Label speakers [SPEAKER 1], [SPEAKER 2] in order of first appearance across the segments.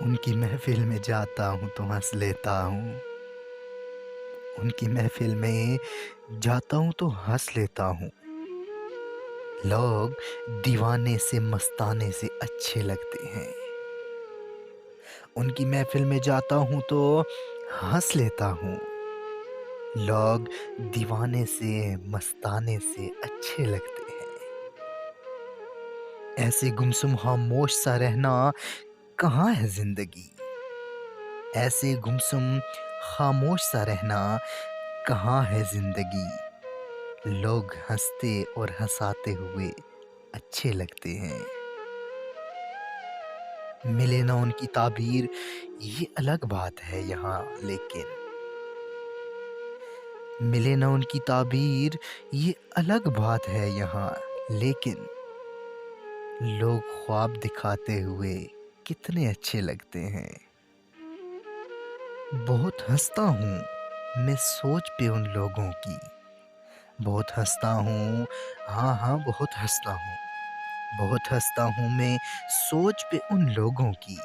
[SPEAKER 1] ان کی محفل میں جاتا ہوں تو ہنس لیتا ہوں، ان کی محفل میں جاتا ہوں تو ہنس لیتا ہوں۔ لوگ دیوانے سے مستانے سے اچھے لگتے ہیں، ان کی محفل میں جاتا ہوں تو ہنس لیتا ہوں۔ لوگ دیوانے سے مستانے سے اچھے لگتے ہیں۔ ایسے گمسم خاموش سا رہنا کہاں ہے زندگی، ایسے گمسم خاموش سا رہنا کہاں ہے زندگی۔ لوگ ہنستے اور ہنساتے ہوئے اچھے لگتے ہیں۔ ملے نہ ان کی تعبیر یہ الگ بات ہے یہاں، لیکن ملے نہ ان کی تعبیر یہ الگ بات ہے یہاں، لیکن لوگ خواب دکھاتے ہوئے کتنے اچھے لگتے ہیں۔ بہت ہنستا ہوں میں سوچ پہ ان لوگوں کی، بہت ہنستا ہوں، ہاں بہت ہنستا ہوں، بہت ہنستا ہوں میں سوچ پہ ان لوگوں کی۔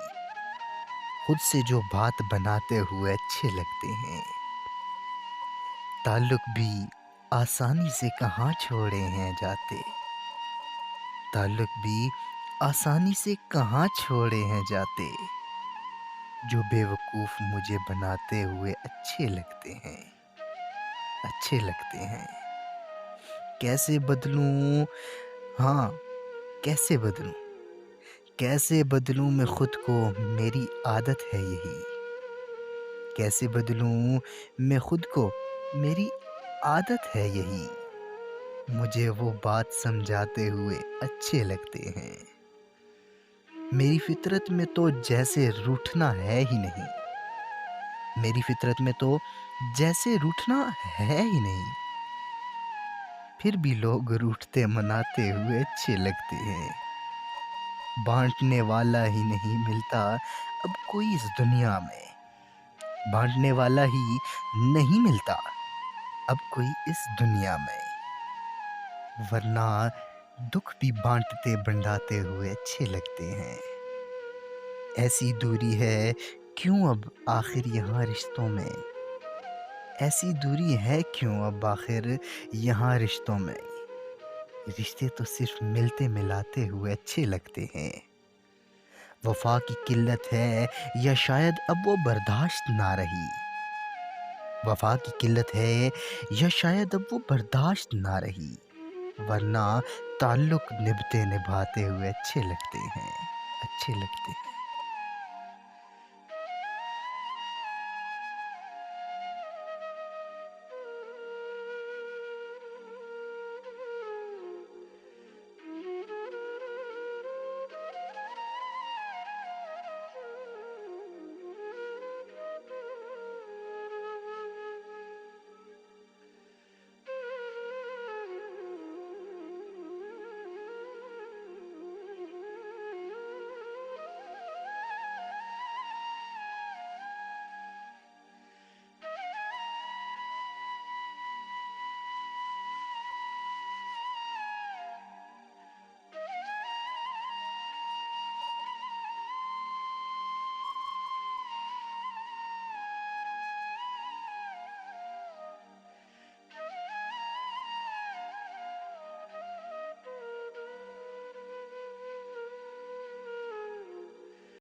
[SPEAKER 1] خود سے جو بات بناتے ہوئے اچھے لگتے ہیں۔ تعلق بھی آسانی سے کہاں چھوڑے ہیں جاتے، تعلق بھی آسانی سے کہاں چھوڑے ہیں جاتے۔ جو بے وقوف مجھے بناتے ہوئے اچھے لگتے ہیں، اچھے لگتے ہیں۔ کیسے بدلوں، ہاں کیسے بدلوں، کیسے بدلوں میں خود کو، میری عادت ہے یہی۔ کیسے بدلوں میں خود کو، میری عادت ہے یہی۔ مجھے وہ بات سمجھاتے ہوئے اچھے لگتے ہیں۔ میری فطرت میں تو جیسے روٹھنا ہے ہی نہیں، میری فطرت میں تو جیسے روٹھنا ہے ہی نہیں، پھر بھی لوگ روٹھتے مناتے ہوئے اچھے لگتے ہیں۔ بانٹنے والا ہی نہیں ملتا اب کوئی اس دنیا میں، بانٹنے والا ہی نہیں ملتا اب کوئی اس دنیا میں، ورنہ دکھ بھی بانٹتے بنڈاتے ہوئے اچھے لگتے ہیں۔ ایسی دوری ہے کیوں اب آخر یہاں رشتوں میں، ایسی دوری ہے کیوں اب آخر یہاں رشتوں میں۔ رشتے تو صرف ملتے ملاتے ہوئے اچھے لگتے ہیں۔ وفا کی قلت ہے یا شاید اب وہ برداشت نہ رہی، وفا کی قلت ہے یا شاید اب وہ برداشت نہ رہی، ورنہ تعلق نبھتے نبھاتے ہوئے اچھے لگتے ہیں، اچھے لگتے ہیں۔